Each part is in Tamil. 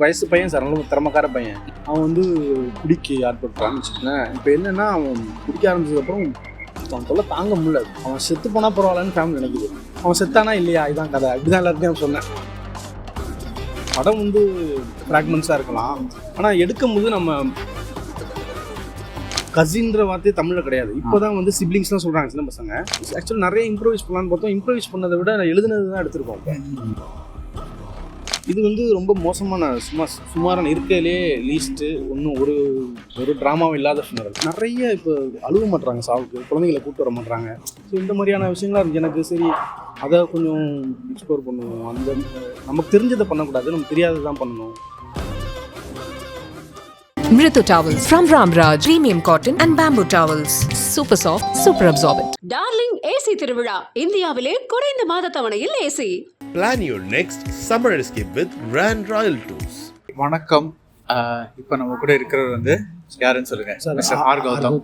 வயசு பையன் சார், நல்ல திறமைக்கார பையன். அவன் வந்து குடிக்கு ஆட்பட்டுறான்னு வச்சுக்கோங்களேன். இப்போ என்னென்னா அவன் குடிக்க ஆரம்பிச்சதுக்கப்புறம் அவன் தொல்லை தாங்க முடியல. அவன் செத்து போனால் பரவாயில்லன்னு ஃபேமிலி நினைக்குது. அவன் செத்தானா இல்லையா இதுதான் கதை, அப்படிதான் எல்லாத்தையும் அவன் சொன்னேன். படம் வந்து ஃப்ராக்மெண்ட்ஸாக இருக்கலாம், ஆனால் எடுக்கும்போது நம்ம கசின்ற வார்த்தையே தமிழில் கிடையாது. இப்போ தான் வந்து சிப்ளிங்ஸ்லாம் சொல்கிறாங்க சின்ன பசங்க. ஆக்சுவலி நிறைய இம்ப்ரோவைஸ் பண்ணலான்னு பார்த்தோம். இம்ப்ரோவைஸ் பண்ணதை விட எழுதுனது தான் எடுத்திருக்கோம். இது வந்து ரொம்ப மோசமான சுமாரான இருக்கையிலே லீஸ்ட்டு ஒன்றும் ஒரு ட்ராமாவும் இல்லாத ஃபினரல். நிறைய இப்போ அழுவ மாட்டுறாங்க சாவுக்கு, குழந்தைங்களை கூப்பிட்டு வர மாட்டுறாங்க. ஸோ இந்த மாதிரியான விஷயங்களாக இருந்துச்சு. எனக்கு சரி அதை கொஞ்சம் எக்ஸ்ப்ளோர் பண்ணுவோம். அந்த நமக்கு தெரிஞ்சதை பண்ணக்கூடாது, நமக்கு தெரியாததான் பண்ணணும். Mritu towels from Ramraj, premium cotton and bamboo towels, super soft, super absorbent. Darling AC திருவிழா, இந்தியாவிலே குறைந்த மாத தவணையில் AC. Plan your next summer escape with Grand Royal Tours. வணக்கம். இப்போ நம்ம கூட இருக்கிறவர் வந்து யாருன்னு சொல்லுங்க. Mister R Gautham.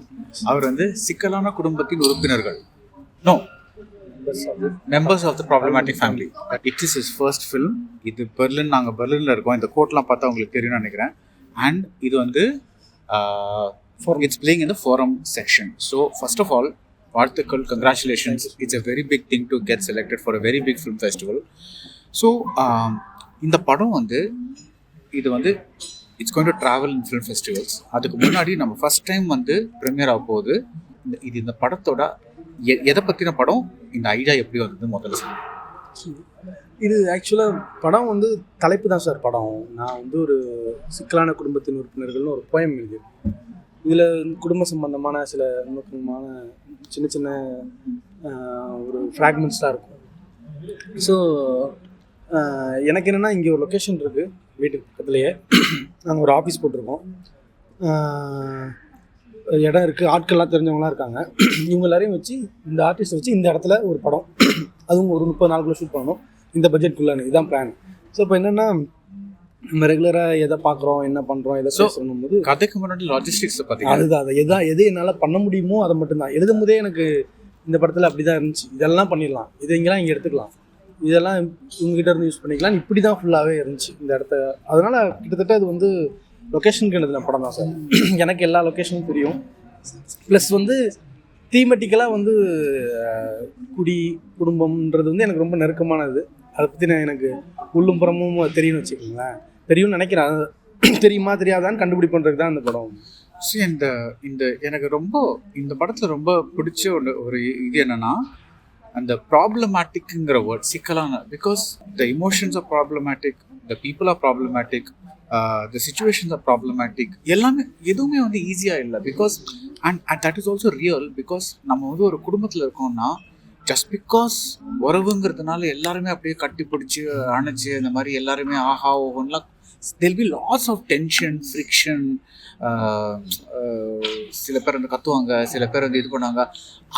அவர் வந்து சிக்கலான குடும்பத்தின் உறுப்பினர்கள், members of the problematic family. It is his first film. இது நாங்கள் பெர்லினில் இருக்கோம். இந்த கோட்லாம் பார்த்தா உங்களுக்கு தெரியும்னு நினைக்கிறேன். And இது வந்து it's playing in the forum section. So first of all, வாழ்த்துக்கள், congratulations. It's a very big thing to get selected for a very big film festival. So இந்த படம் வந்து இது வந்து it's going to travel in film festivals. அதுக்கு முன்னாடி நம்ம ஃபர்ஸ்ட் டைம் வந்து ப்ரீமியர் ஆக போகுது. இந்த படத்தோட எதை பற்றின படம், இந்த ஐடியா எப்படி வந்தது முதல்ல சொல்லுங்கள். இது ஆக்சுவலாக படம் வந்து தலைப்பு தான் சார் படம். நான் வந்து ஒரு சிக்கலான குடும்பத்தின் உறுப்பினர்கள்னு ஒரு போயம் எழுதியிருக்கேன். இதில் குடும்ப சம்பந்தமான சில நுணுக்கமான சின்ன சின்ன ஒரு ஃப்ராக்மெண்ட்ஸ்லாம் இருக்கும். ஸோ எனக்கு என்னென்னா இங்கே ஒரு லொக்கேஷன் இருக்குது வீட்டுக்கு பக்கத்துலேயே. நாங்கள் ஒரு ஆஃபீஸ் போட்டிருக்கோம், இடம் இருக்குது, ஆட்கள்லாம் தெரிஞ்சவங்களாம் இருக்காங்க. இவங்க எல்லாரையும் வச்சு இந்த ஆர்டிஸ்ட்டை வச்சு இந்த இடத்துல ஒரு படம், அதுவும் ஒரு 30 நாளுக்குள்ளே ஷூட் பண்ணணும். இந்த பட்ஜெட்குள்ளான இதுதான் பிளான். ஸோ இப்போ என்னென்னா நம்ம ரெகுலராக எதை பார்க்குறோம், என்ன பண்ணுறோம், எதை சொல்லணும் போது கதைக்கு முன்னாடி லாஜிஸ்டிக்ஸ் பார்த்தீங்கன்னா அதுதான் எது என்னால் பண்ண முடியுமோ அதை மட்டும்தான். எழுதும் போதே எனக்கு இந்த படத்தில் அப்படி தான் இருந்துச்சு. இதெல்லாம் பண்ணிடலாம், இது இங்கெல்லாம் இங்கே எடுத்துக்கலாம், இதெல்லாம் இவங்ககிட்ட இருந்து யூஸ் பண்ணிக்கலாம், இப்படி தான் ஃபுல்லாகவே இருந்துச்சு இந்த இடத்த. அதனால் கிட்டத்தட்ட அது வந்து லொக்கேஷனுக்கு எழுதின படம் தான் சார். எனக்கு எல்லா லொக்கேஷனும் தெரியும். ப்ளஸ் வந்து தீமெட்டிக்கலாக வந்து குடி குடும்பம்ன்றது வந்து எனக்கு ரொம்ப நெருக்கமானது. அதை பற்றி எனக்கு உள்ளும் புறமும் தெரியும்னு வச்சுக்கோங்களேன். தெரியும்னு நினைக்கிறேன். தெரியுமா தெரியாதான்னு கண்டுபிடிப்பன்றது தான் இந்த படம். ஸோ இந்த எனக்கு ரொம்ப இந்த படத்தில் ரொம்ப பிடிச்ச ஒரு இது என்னென்னா அந்த ப்ராப்ளமேட்டிக்குங்கிற வேர்ட், சிக்கலான. Because the emotions are problematic, the people are problematic, the situations are problematic. எல்லாமே எதுவுமே வந்து ஈஸியாக இல்லை. Because and that is also real. Because நம்ம வந்து ஒரு குடும்பத்தில் இருக்கோம்னா ஜஸ்ட் பிகாஸ் உறவுங்கிறதுனால எல்லாருமே அப்படியே கட்டி பிடிச்சி அணைச்சி இந்த மாதிரி எல்லாருமே ஆஹா ஓஹோன்லாம் there'll be lots of tension, friction. சில பேர் வந்து கத்துவாங்க, சில பேர் வந்து இது பண்ணுவாங்க.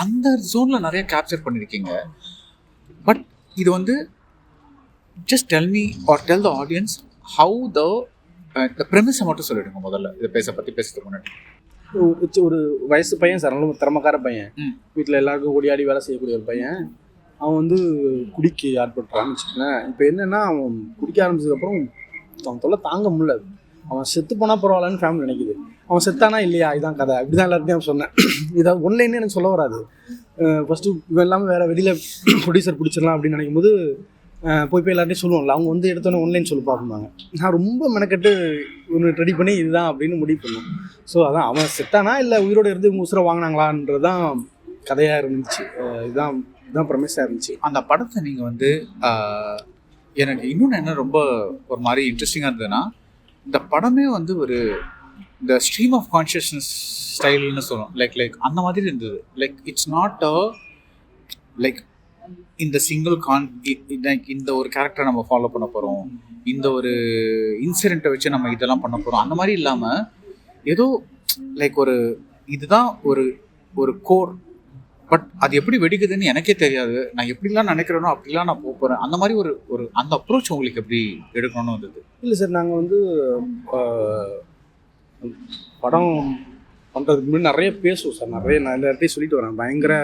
அந்த ஜோனில் நிறைய கேப்சர் பண்ணியிருக்கீங்க. பட் இது வந்து just tell me or tell the audience how the ப்ரெமிஸை மட்டும் சொல்லிவிடுங்க முதல்ல இதை பேசுறதுக்கு முன்னாடி. ஒரு வயசு பையன் சார், நல்ல திறமைக்கார பையன். வீட்டில் எல்லாருக்கும் ஓடியாடி வேலை செய்யக்கூடிய ஒரு பையன். அவன் வந்து குடிக்கு ஆட்பட்டுறான்னு வச்சுக்கோங்களேன். இப்போ என்னென்னா அவன் குடிக்க ஆரம்பிச்சதுக்கப்புறம் அவன் தொல்லை தாங்க முடியல. அவன் செத்து போனால் பரவாயில்லன்னு ஃபேமிலி நினைக்குது. அவன் செத்தானா இல்லையா இதுதான் கதை, அப்படிதான் எல்லாத்தையும் அவன் சொன்னேன். இதை ஒன்லைனே எனக்கு சொல்ல வராது. ஃபஸ்ட்டு இவன் எல்லாமே வேறு வெளியில் ப்ரொடியூசர் பிடிச்சிடலாம் அப்படின்னு நினைக்கும் போது போய் எல்லாத்தையும் சொல்லுவாங்கல்ல, அவங்க வந்து எடுத்தோன்னே ஒன்லைன் சொல்லி பார்ப்பாங்க. நான் ரொம்ப மெனக்கெட்டு ஒன்று ரெடி பண்ணி இதுதான் அப்படின்னு முடிவு பண்ணுவோம். ஸோ அதான் அவன் செத்தானா இல்லை உயிரோடு இருந்து இவங்க உசுரை வாங்கினாங்களான்றது தான் கதையாக இருந்துச்சு. இதுதான் ப்ரமிஸாக இருந்துச்சு. அந்த படத்தை நீங்கள் வந்து எனக்கு இன்னொன்று என்ன ரொம்ப ஒரு மாதிரி இன்ட்ரெஸ்டிங்காக இருந்ததுன்னா, இந்த படமே வந்து ஒரு இந்த ஸ்ட்ரீம் ஆஃப் கான்ஷியஸ்னஸ் ஸ்டைல்னு சொல்லணும். லைக் அந்த மாதிரி இருந்தது. லைக் இட்ஸ் நாட் லைக் இந்த சிங்கிள் இந்த ஒரு கேரக்டரை நம்ம ஃபாலோ பண்ண போகிறோம், இந்த ஒரு இன்சிடெண்ட்டை வச்சு நம்ம இதெல்லாம் பண்ண போகிறோம், அந்த மாதிரி இல்லாமல் ஏதோ லைக் ஒரு இதுதான் ஒரு கோர். பட் அது எப்படி வெடிக்குதுன்னு எனக்கே தெரியாது. நான் எப்படிலாம் நினைக்கிறேனோ அப்படிலாம் நான் போகிறேன். அந்த மாதிரி ஒரு அந்த அப்ரோச் உங்களுக்கு எப்படி எடுக்கணும்னு வந்தது? இல்லை சார், நாங்கள் வந்து படம் பண்ணுறதுக்கு முன்னாடி நிறைய பேசுவோம் சார். நான் இந்த இடத்தையும் சொல்லிட்டு வரேன், பயங்கர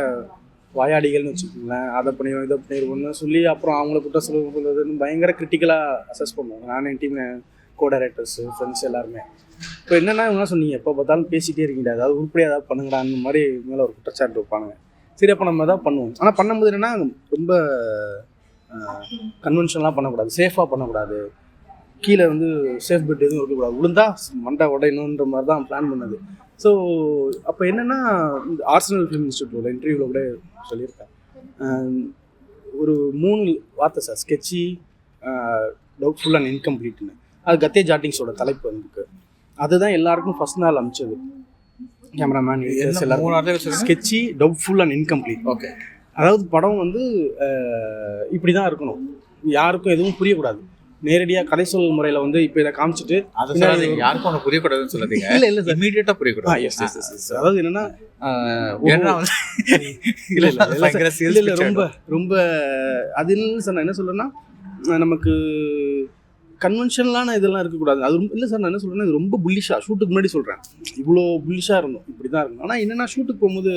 வாயாடிகள்னு வச்சுக்கோங்களேன். அதை பண்ணிடுவோம் இதை பண்ணிடுவோம்னு சொல்லி அப்புறம் அவங்கள குற்றம் சொல்லுறதுன்னு பயங்கர கிரிட்டிக்கலாக அசஸ் பண்ணுவோம். நான் என் டீம் கோ டைரக்டர்ஸு ஃப்ரெண்ட்ஸ் எல்லாருமே. இப்போ என்னென்னா இவங்க சொன்னீங்க எப்போ பார்த்தாலும் பேசிகிட்டே இருக்கீங்க, அதாவது உருப்படியாக ஏதாவது பண்ணுங்கடா அந்த மாதிரி மேலே ஒரு குற்றச்சாட்டு வைப்பாங்க. சரி அப்போ நம்ம தான் பண்ணுவோம். ஆனால் பண்ணும்போது என்னென்னா ரொம்ப கன்வென்ஷனலாக பண்ணக்கூடாது, சேஃபாக பண்ணக்கூடாது, கீழே வந்து சேஃப் பெட் எதுவும் இருக்கக்கூடாது, விழுந்தா மண்டை உடையணுன்ற மாதிரி தான் பிளான் பண்ணது. ஸோ அப்போ என்னென்னா இந்த ஆர்சனல் ஃபிலிம் இன்ஸ்டியூட்டோட இன்டர்வியூவில் கூட சொல்லியிருக்கேன், ஒரு 3 வார்த்தை சார், ஸ்கெட்சி, டவுட்ஃபுல் அண்ட் இன்கம்ப்ளீட்னு. அது கத்தே ஜாட்டிங்ஸோட தலைப்பு வந்துருக்கு. அதுதான் எல்லாருக்கும் ஃபர்ஸ்ட் நாள் அனுப்பிச்சது. கேமராமேன் எல்லாரும் ஸ்கெட்சி, டவுட்ஃபுல் அண்ட் இன்கம்ப்ளீட். ஓகே, அதாவது படம் வந்து இப்படி தான் இருக்கணும், யாருக்கும் எதுவும் புரியக்கூடாது. நேரடியாக கதை சொல் முறையில் வந்து இப்போ இதை காமிச்சிட்டு யாருக்கும் ஒன்று புரியக்கூடாதுன்னு சொல்லாதீங்க. இல்லை சார், இமீடியட்டாக புரியக்கூடாது. அதாவது என்னன்னா இல்லை ரொம்ப ரொம்ப அது இல்லை சார். நான் என்ன சொல்கிறேன்னா நமக்கு கன்வென்ஷனலான இதெல்லாம் இருக்கக்கூடாது. அது இல்லை சார், நான் என்ன சொல்கிறேன்னா இது ரொம்ப புல்லிஷாக, ஷூட்டுக்கு முன்னாடி சொல்கிறேன் இவ்வளோ புல்லிஷாக இருந்தோம், இப்படி தான் இருக்கணும். ஆனால் என்னென்னா ஷூட்டுக்கு போகும்போது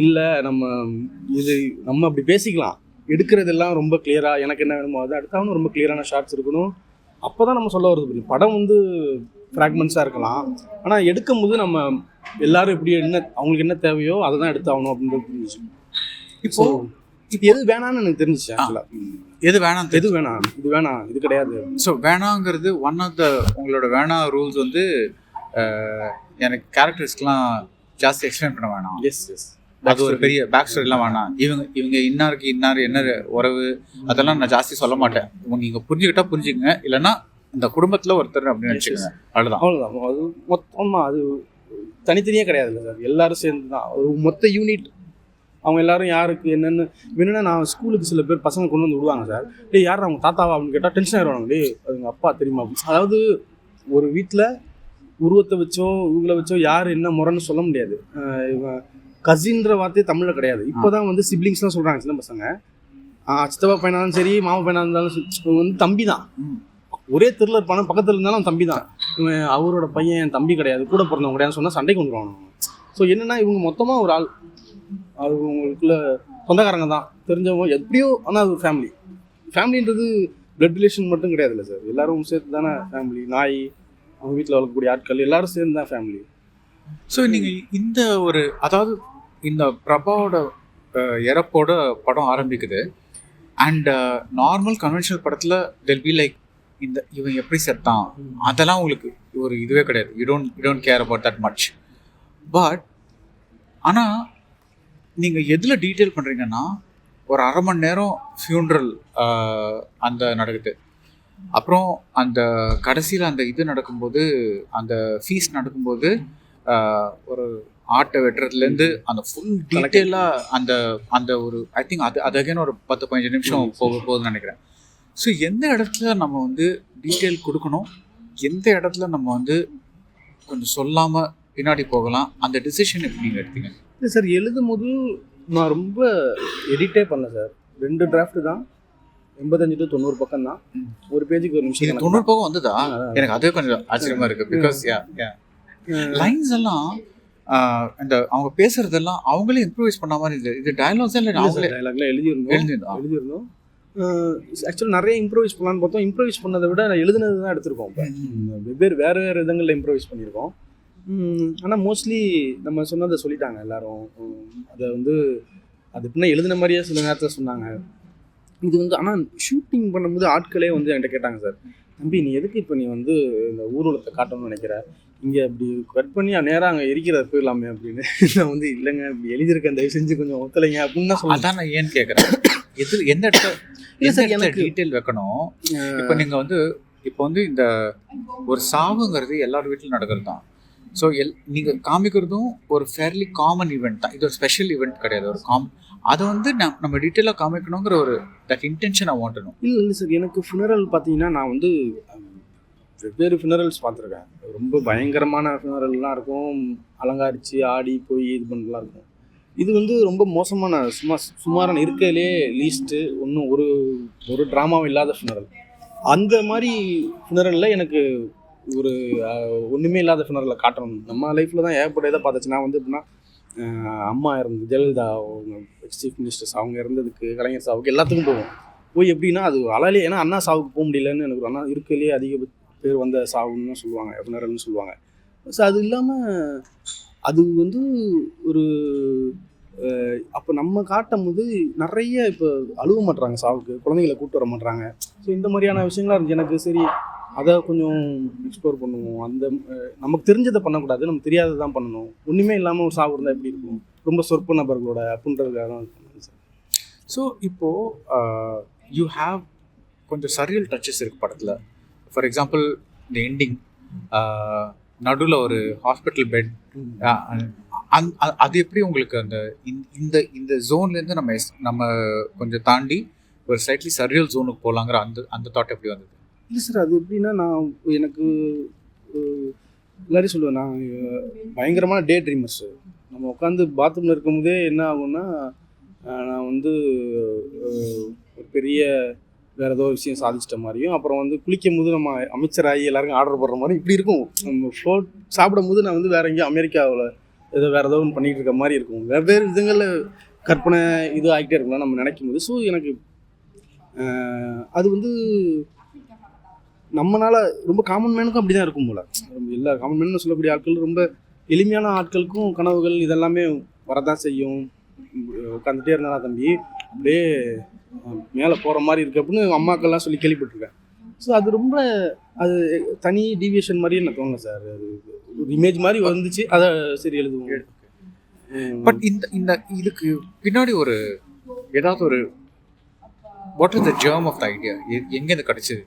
இல்லை நம்ம அப்படி பேசிக்கலாம், எடுக்கிறதெல்லாம் ரொம்ப கிளியராக எனக்கு என்ன வேணுமோ அது அடுத்தாலும் ரொம்ப கிளியரான ஷார்ட்ஸ் இருக்கணும். அப்போ தான் நம்ம சொல்ல வருது புரியும். படம் வந்து ஃப்ராக்மெண்ட்ஸாக இருக்கலாம், ஆனால் எடுக்கும்போது நம்ம எல்லாரும் எப்படி அவங்களுக்கு என்ன தேவையோ அதை தான் எடுத்தாகணும் அப்படின்றது புரிஞ்சிச்சு. இப்போ எது வேணான்னு எனக்கு தெரிஞ்சிச்சு. ஆக்சுவலாக எது வேணாம், இது வேணாம், இது கிடையாது. ஸோ வேணாங்கிறது ஒன் ஆஃப் த உங்களோட வேணாம் ரூல்ஸ் வந்து எனக்கு கேரக்டர்ஸ்க்கெலாம் ஜாஸ்தி எக்ஸ்பிளைன் பண்ண வேணாம். எஸ் எஸ், அது ஒரு பெரிய பேக் ஸ்டோரிலாம் வேணாம். இவங்க இன்னாருக்கு இன்னார் என்ன உறவு அதெல்லாம் நான் ஜாஸ்தி சொல்ல மாட்டேன். நீங்கள் புரிஞ்சுக்கிட்டா புரிஞ்சுக்கங்க, இல்லைன்னா இந்த குடும்பத்தில் ஒருத்தர் அப்படின்னு நினச்சிக்கோங்க, அவ்வளோதான். அது மொத்தமாக அது தனித்தனியாக கிடையாது இல்லை சார், எல்லாரும் சேர்ந்து தான் ஒரு மொத்த யூனிட். அவங்க எல்லாரும் யாருக்கு என்னென்னா நான் ஸ்கூலுக்கு சில பேர் பசங்க கொண்டு வந்து விடுவாங்க சார். டேய் யார் அவங்க தாத்தாவா அப்படின்னு கேட்டால் டென்ஷன் ஆகிடுவாங்க. டேய் அது எங்கள் அப்பா தெரியுமா. அதாவது ஒரு வீட்டில் உருவத்தை வச்சோ இவங்களை வச்சோ யார் என்ன முறைன்னு சொல்ல முடியாது. இவன் கசின்ற வார்த்தையே தமிழில் கிடையாது. இப்போ தான் வந்து சிப்ளிங்ஸ்லாம் சொல்கிறாங்க சின்ன பசங்க. சித்தப்பா பையனாக இருந்தாலும் சரி, மாமா பையனாக இருந்தாலும் வந்து தம்பி தான். ஒரே தெருவில் இருப்பான, பக்கத்தில் இருந்தாலும் அவன் தம்பி தான். இவன் அவரோட பையன் தம்பி கிடையாது, கூட பிறந்தவங்க கிடையாதுன்னு சொன்னால் சண்டைக்கு வந்துடுவாங்க. ஸோ என்னென்னா இவங்க மொத்தமாக ஒரு ஆள், அது உங்களுக்குள்ள சொந்தக்காரங்க தான், தெரிஞ்சவங்க எப்படியோ. ஆனால் அது ஒரு ஃபேமிலின்றது பிளட் ரிலேஷன் மட்டும் கிடையாது இல்லை சார், எல்லாரும் சேர்த்து தானே ஃபேமிலி. நாய், அவங்க வீட்டில் வளர்க்கக்கூடிய ஆட்கள் எல்லாரும் சேர்ந்து தான் ஃபேமிலி. ஸோ நீங்கள் இந்த ஒரு அதாவது இந்த பிரபாவோட இறப்போட படம் ஆரம்பிக்குது. அண்ட் நார்மல் கன்வென்ஷனல் படத்தில் தெல் பி லைக் இவன் எப்படி செத்தான் அதெல்லாம் உங்களுக்கு ஒரு இதுவே கிடையாது. You don't care about that much. But ஆனால் நீங்கள் எதில் டீட்டெயில் பண்ணுறீங்கன்னா ஒரு 1/2 மணி நேரம் ஃபியூனரல் அந்த நடக்குது. அப்புறம் அந்த கடைசியில் அந்த இது நடக்கும்போது, அந்த ஃபீஸ் நடக்கும்போது ஒரு ஆட்டை வெட்டுறதுலேருந்து அந்த ஃபுல் டீட்டெயிலாக அந்த ஒரு ஐ திங்க் அது அகைன் ஒரு 10-15 நிமிஷம் போகுதுன்னு நினைக்கிறேன். ஸோ எந்த இடத்துல நம்ம வந்து டீட்டெயில் கொடுக்கணும், எந்த இடத்துல நம்ம வந்து கொஞ்சம் சொல்லாமல் பின்னாடி போகலாம், அந்த டிசிஷன் எப்படி நீங்கள் எடுத்தீங்க? இல்லை சார், எழுதும் போது நான் ரொம்ப எடிட்டே பண்ணல சார். 2 டிராஃப்ட் தான், 85 to 90 பக்கம் தான். ஒரு பேஜுக்கு 1 நிமிஷம். 90 பக்கம் வந்துதா? எனக்கு அதே கொஞ்சம் ஆச்சரியமா இருக்கு. பிகாஸ் லைன்ஸ் எல்லாம் இந்த அவங்க பேசுறதெல்லாம் அவங்களே இம்ப்ரூவைஸ் பண்ண மாதிரி இது டயலாக்ஸ் இல்லை, அவங்களே டயலாக்லாம் எழுதியிருந்தோம். ஆக்சுவலாக நிறைய இம்ப்ரூவைஸ் பண்ணலான்னு பார்த்தோம். இம்ப்ரூவைஸ் பண்ணதை விட நான் எழுதுனது தான் எடுத்திருக்கோம். இப்போ வேறு விதங்களில் இம்ப்ரூவைஸ் பண்ணியிருக்கோம். ஆனால் மோஸ்ட்லி நம்ம சொன்னதை சொல்லிட்டாங்க எல்லாரும். அதை வந்து அது எப்படின்னா எழுதின மாதிரியே சில நேரத்தில் சொன்னாங்க. இது வந்து ஆனால் ஷூட்டிங் பண்ணும்போது ஆட்களே வந்து என்கிட்ட கேட்டாங்க, சார் தம்பி நீ எதுக்கு இப்போ நீ வந்து இந்த ஊர்வலத்தை காட்டணும்னு நினைக்கிற, இங்கே அப்படி கட் பண்ணி நேராக அங்கே எரிக்கிறத போயிடலாமே அப்படின்னு. நான் வந்து இல்லைங்க இப்படி எழுதியிருக்கேன், தயவு செஞ்சு கொஞ்சம் ஒத்துலைங்க அப்படின்னு தான் சொல்லுவேன். அதான் நான் ஏன்னு கேட்குறேன், எந்த இடத்துல இல்லை சார் எனக்கு டீட்டெயில் வைக்கணும். இப்போ நீங்கள் வந்து இப்போ வந்து இந்த ஒரு சாவுங்கிறது எல்லார் வீட்டிலும் நடக்கிறது தான். ஸோ நீங்கள் காமிக்கிறதும் ஒரு ஃபேர்லி காமன் ஈவெண்ட் தான், இது ஒரு ஸ்பெஷல் ஈவெண்ட் கிடையாது. ஒரு அதை வந்து நம்ம டீட்டெயிலாக காமிக்கணுங்கிற ஒரு தட் இன்டென்ஷன் வாண்டணும். இல்லை சார், எனக்கு ஃபினரல் பார்த்தீங்கன்னா நான் வந்து வெவ்வேறு ஃபினரல்ஸ் பார்த்துருக்கேன். ரொம்ப பயங்கரமான ஃபினரல்லாம் இருக்கும், அலங்காரிச்சு ஆடி போய் இது பண்ணலாம் இருக்கும். இது வந்து ரொம்ப மோசமான சுமாரான இருக்கையிலே லீஸ்ட்டு ஒன்றும் ஒரு ட்ராமாவும் இல்லாத ஃபினரல். அந்த மாதிரி ஃபினரலில் எனக்கு ஒரு ஒன்றுமே இல்லாத ஃபினரலில் காட்டணும். நம்ம லைஃப்பில் தான் ஏற்பட்ட இதை பார்த்துச்சு. நான் வந்து எப்படின்னா அம்மா இறந்து, ஜெயலலிதா அவங்க சீஃப் மினிஸ்டர்ஸ் அவங்க இறந்ததுக்கு, கலைஞர் சாவுக்கு எல்லாத்துக்கும் போவோம். போய் எப்படின்னா அது அழலே, ஏன்னா அண்ணா சாவுக்கு போக முடியலன்னு எனக்கு ஒரு அண்ணா இருக்கையிலேயே அதிக பேர் வந்த சாவுன்னு சொல்லுவாங்க, இறநரல்னு சொல்லுவாங்க. ஸோ அது இல்லாமல் அது வந்து ஒரு அப்போ நம்ம காட்டும் போது நிறைய இப்போ அழுவ மாட்டுறாங்க சாவுக்கு, குழந்தைங்களை கூப்பிட்டு வர மாட்டுறாங்க. ஸோ இந்த மாதிரியான விஷயங்கள்லாம் இருந்துச்சு எனக்கு. சரி அதை கொஞ்சம் எக்ஸ்ப்ளோர் பண்ணுவோம், அந்த நமக்கு தெரிஞ்சதை பண்ணக்கூடாது, நமக்கு தெரியாததை தான் பண்ணணும், ஒன்றுமே இல்லாமல் ஒரு சாவு இருந்தால் எப்படி இருக்கும், ரொம்ப சொற்ப நபர்களோட அப்படின்றதுக்காக தான் பண்ணேன் சார். ஸோ இப்போது யூ ஹாவ் கொஞ்சம் சரியல் டச்சஸ் இருக்குது படத்தில். ஃபார் எக்ஸாம்பிள் இந்த எண்டிங் நடுவில் ஒரு ஹாஸ்பிட்டல் பெட், அது எப்படி உங்களுக்கு அந்த இந்த இந்த ஜோன்லேருந்து நம்ம கொஞ்சம் தாண்டி ஒரு ஸ்லைட்லி சரியல் ஜோனுக்கு போகலாங்கிற அந்த தாட் எப்படி வந்தது? இல்லை சார், அது எப்படின்னா எனக்கு எல்லாரையும் சொல்லுவேன், நான் பயங்கரமான டே ட்ரீமர்ஸு. நம்ம உட்காந்து பாத்ரூமில் இருக்கும்போதே என்ன ஆகும்னா, நான் வந்து ஒரு பெரிய வேறு ஏதோ விஷயம் சாதிச்சிட்ட மாதிரியும், அப்புறம் வந்து குளிக்கும் போது நம்ம அமைச்சராகி எல்லாருக்கும் ஆர்டர் போடுற மாதிரி இப்படி இருக்கும். நம்ம சாப்பிடும் போது நான் வந்து வேறு எங்கேயும் அமெரிக்காவில் ஏதோ வேறு ஏதோ ஒன்று பண்ணிகிட்டு இருக்க மாதிரி இருக்கும். வெவ்வேறு விதங்களில் கற்பனை இது ஆகிட்டே இருக்கலாம் நம்ம நினைக்கும் போது. ஸோ எனக்கு அது வந்து நம்மளால் ரொம்ப காமன் மேனுக்கும் அப்படி தான் இருக்கும் போல். எல்லா காமன் மேனு சொல்லக்கூடிய ஆட்கள் ரொம்ப எளிமையான ஆட்களுக்கும் கனவுகள் இதெல்லாமே வரதான் செய்யும். உட்காந்துட்டே இருந்தாலும் தம்பி அப்படியே மேலே போகிற மாதிரி இருக்குது அப்படின்னு அம்மாக்கள்லாம் சொல்லி கேள்விப்பட்டிருக்கேன். ஸோ அது ரொம்ப அது தனி டீவியேஷன் மாதிரியே எனக்கு தோணல சார். அது ஒரு இமேஜ் மாதிரி வந்துச்சு, அதை சரி எழுதுவோம். பட் இந்த இதுக்கு பின்னாடி ஒரு ஏதாவது ஒரு what is the germ of the idea? எங்கேருந்து கிடச்சிது?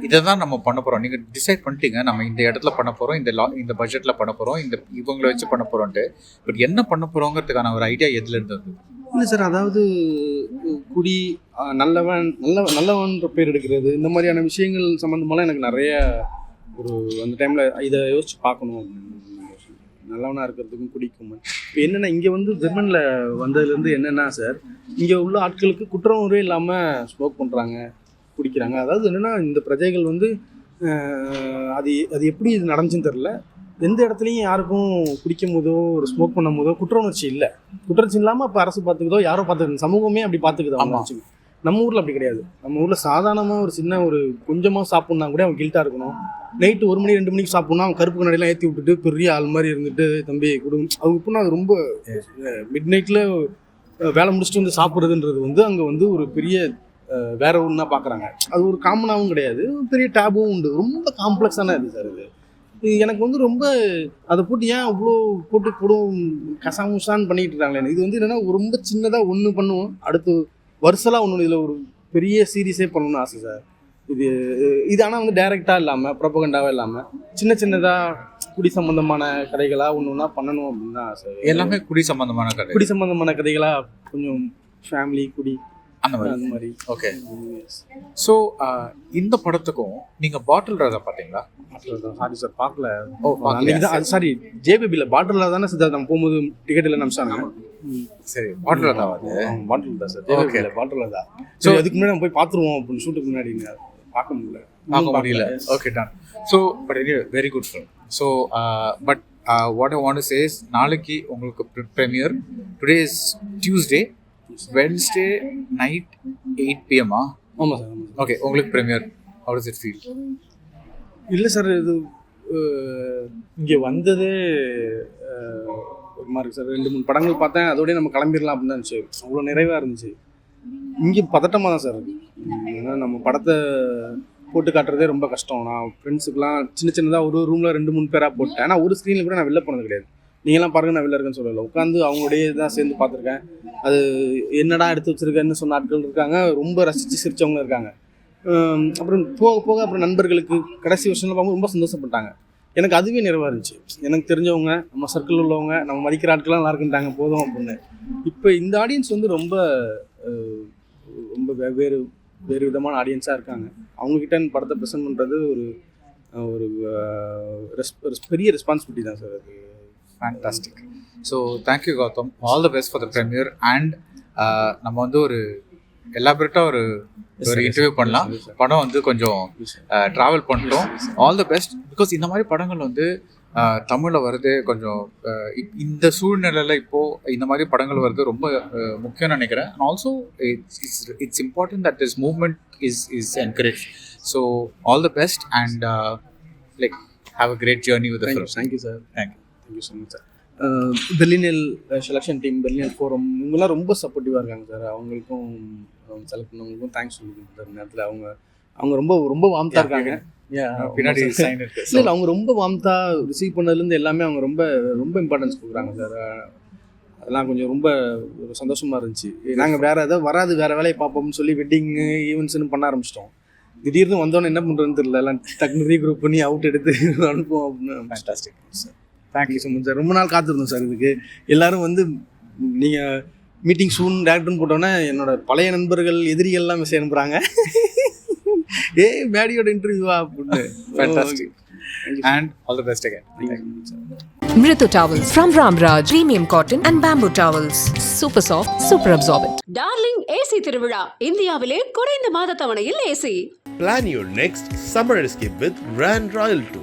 இதை தான் நம்ம பண்ண போகிறோம், நீங்கள் டிசைட் பண்ணிட்டீங்க நம்ம இந்த இடத்துல பண்ண போகிறோம், இந்த பட்ஜெட்டில் பண்ண போகிறோம், இவங்களை வச்சு பண்ண போகிறோன்ட்டு. பட் என்ன பண்ண போகிறோங்கிறதுக்கான ஒரு ஐடியா எதுல இருந்தது? இல்லை சார், அதாவது குடி நல்லவன்ற பேர் எடுக்கிறது, இந்த மாதிரியான விஷயங்கள் சம்மந்தமெல்லாம் எனக்கு நிறைய ஒரு அந்த டைமில் இதை யோசிச்சு பார்க்கணும். நல்லவனாக இருக்கிறதுக்கும் குடிக்கும் இப்போ என்னென்னா, இங்கே வந்து ஜெர்மனியில் வந்ததுலேருந்து என்னென்னா சார், இங்கே உள்ள ஆட்களுக்கு குற்றமுறை இல்லாமல் ஸ்மோக் பண்ணுறாங்க, குடிக்கிறாங்க. அதாவது என்னென்னா, இந்த பிரஜைகள் வந்து அது எப்படி இது நடந்துச்சுன்னு தெரில, எந்த இடத்துலையும் யாருக்கும் குடிக்கும் போதோ ஒரு ஸ்மோக் பண்ணும் போதோ குற்ற உணர்ச்சி இல்லை. குற்றச்சி இல்லாமல் இப்போ அரசு பார்த்துக்குதோ யாரோ பார்த்துக்குது, சமூகமே அப்படி பார்த்துக்குது அவங்க. நம்ம ஊரில் அப்படி கிடையாது. நம்ம ஊரில் சாதாரணமாக ஒரு சின்ன ஒரு கொஞ்சமாக சாப்பிட்னா கூட அவன் கில்ட்டாக இருக்கணும். நைட்டு 1 மணி 2 மணிக்கு சாப்பிட்னா அவன் கருப்பு கண்ணாடிலாம் ஏற்றி விட்டுட்டு பெரிய ஆள் மாதிரி இருந்துட்டு தம்பி கொடுங்க அவங்க இப்போனா அது ரொம்ப மிட் நைட்டில் வேலை முடிச்சுட்டு வந்து சாப்பிட்றதுன்றது வந்து அங்கே வந்து ஒரு பெரிய வேற ஒன்றா பார்க்குறாங்க. அது ஒரு காமனாகவும் கிடையாது, பெரிய டேபும் உண்டு. ரொம்ப காம்ப்ளெக்ஸான இது சார். இது எனக்கு வந்து ரொம்ப அதை போட்டு ஏன் அவ்வளோ போட்டு போடும் கசாமுசான்னு பண்ணிக்கிட்டு இருக்காங்களே. இது வந்து என்னென்னா ரொம்ப சின்னதாக ஒன்று பண்ணுவோம், அடுத்து வருஷலாக ஒன்று இதில் ஒரு பெரிய சீரீஸே பண்ணணும்னு ஆசை சார். இது ஆனால் வந்து டைரெக்டாக இல்லாமல் ப்ரொபகண்டாவாக இல்லாமல் சின்ன சின்னதாக குடி சம்பந்தமான கதைகளாக ஒன்று ஒன்றா பண்ணணும் அப்படின்னு தான் ஆசை. எல்லாமே குடி சம்பந்தமான கதைகளாக கொஞ்சம் ஃபேமிலி குடி அந்த மாதிரி. ஓகே. ஸோ இந்த படத்துக்கும் நீங்கள் பாட்டில் ராஜா பார்த்தீங்களா? சாரி சார், பார்க்கல. அது சாரி, ஜேபிபியில் பாட்டில் தானே சார் நம்ம போகும்போது டிக்கெட் இல்லை நம்பிச்சாங்க. சரி, பாட்டில் ராஜா பாட்டில் தான் சார். ஓகே, பாட்டில் தான். ஸோ அதுக்கு முன்னாடி நம்ம போய் பார்த்துருவோம் அப்படின்னு ஷூட்டுக்கு முன்னாடி பார்க்க முடியல. Okay, done. So but very good film. So but what I want to say is, நாளைக்கு உங்களுக்கு premiere. Today is Tuesday, Wednesday night 8 PM. ஆமாம் சார். ஓகே, உங்களுக்கு premiere. How does it feel? இல்லை சார், இது இங்கே வந்ததே ஒரு மாதிரி இருக்குது சார். 2-3 படங்கள் பார்த்தேன், அதோடய நம்ம கிளம்பிடலாம் அப்படின்னு தான் இருந்துச்சு. அவ்வளோ நிறைவாக இருந்துச்சு. இங்கே பதட்டமாக தான் சார் இருக்குது. ஏன்னா நம்ம படத்தை போட்டு காட்டுறதே ரொம்ப கஷ்டம். நான் ஃப்ரெண்ட்ஸுக்கெலாம் சின்னதாக ஒரு ரூமில் 2-3 பேராக போட்டேன். ஆனால் ஒரு ஸ்க்ரீனில் கூட நான் வெளில போனது கிடையாது. நீங்களாம் பாருங்கள், நான் வெளில இருக்கேன்னு சொல்லலை, உட்காந்து அவங்களோடைய தான் சேர்ந்து பார்த்துருக்கேன். அது என்னடா எடுத்து வச்சுருக்கேன்னு சொன்ன ஆட்கள் இருக்காங்க, ரொம்ப ரசித்து சிரித்தவங்களும் இருக்காங்க. அப்புறம் போக போக அப்புறம் நண்பர்களுக்கு கடைசி வருஷம்லாம் பார்க்கும்போது ரொம்ப சந்தோஷப்பட்டாங்க. எனக்கு அதுவே நிறைவாக இருந்துச்சு. எனக்கு தெரிஞ்சவங்க, நம்ம சர்க்கிள் உள்ளவங்க, நம்ம மதிக்கிற ஆட்கள்லாம் நல்லா இருக்குன்ட்டாங்க போதும் அப்படின்னு. இப்போ இந்த ஆடியன்ஸ் வந்து ரொம்ப ரொம்ப வேறு விதமான ஆடியன்ஸாக இருக்காங்க. அவங்கக்கிட்ட படத்தை ப்ரெசென்ட் பண்ணுறது ஒரு பெரிய ரெஸ்பான்சிபிலிட்டி தான் சார். அது fantastic. So thank you Gautham, all the best for the premiere. And நம்ம வந்து ஒரு எலாபரேட்டாக ஒரு இன்டர்வியூ பண்ணலாம். படம் வந்து கொஞ்சம் ட்ராவல் பண்ணிட்டோம். All the best. பிகாஸ் இந்த மாதிரி படங்கள் வந்து தமிழில் வருது கொஞ்சம் இந்த சூழ்நிலையில் இப்போது இந்த மாதிரி படங்கள் வருது ரொம்ப முக்கியம்னு நினைக்கிறேன். And also it's important that this movement is encourage. So all the best and like have a great journey with thank you sir thank you. Thank you so much sir. Berlinale selection team, Berlinale forum இவங்கெல்லாம் ரொம்ப சப்போர்ட்டிவாக இருக்காங்க சார். அவங்களுக்கும் செலக்ட் பண்ணவங்களுக்கும் தேங்க்ஸ் சொல்லிக்கணும் சார். நேரத்தில் அவங்க ரொம்ப ரொம்ப வார்ம்த்தாக இருக்காங்க. பின்னாடி sign இருக்கு. இல்லை அவங்க ரொம்ப வார்ம்த்தாக ரிசீவ் பண்ணதுலேருந்து எல்லாமே அவங்க ரொம்ப ரொம்ப இம்பார்ட்டன்ஸ் கொடுக்குறாங்க சார். அதெல்லாம் கொஞ்சம் ரொம்ப ஒரு சந்தோஷமாக இருந்துச்சு. நாங்கள் வேறு ஏதாவது வராது, வேறு வேலையை பார்ப்போம்னு சொல்லி வெட்டிங்கு ஈவெண்ட்ஸ்னு பண்ண ஆரம்பிச்சிட்டோம். திடீர்னு வந்தோன்னே என்ன பண்ணுறதுன்னு தெரியல, எல்லாம் டக்குனு ரீக்ரூப் பண்ணி அவுட் எடுத்து அனுப்புவோம் அப்படின்னு. Fantastic sir. Thank you so much sir. ரொம்ப நாள் காத்திருந்தோம் சார் இதுக்கு. எல்லாரும் வந்து நீங்கள் மீட்டிங் சூன் டேரக்டர்னு போட்டோன்னே என்னோட பழைய நண்பர்கள் எதிரிகள்லாம் மெசேஜ் அனுப்புகிறாங்க, மேடியோட இன்டர்வியூவா அப்படின்னு. Fantastic and all the best again. Mritu towels from Ramraj, premium cotton and bamboo towels. Super soft, super absorbent. Darling AC திருவிழா இந்தியாவிலே குறைந்த மாத தவணையில் AC. Plan your next summer escape with Grand Royal Tour.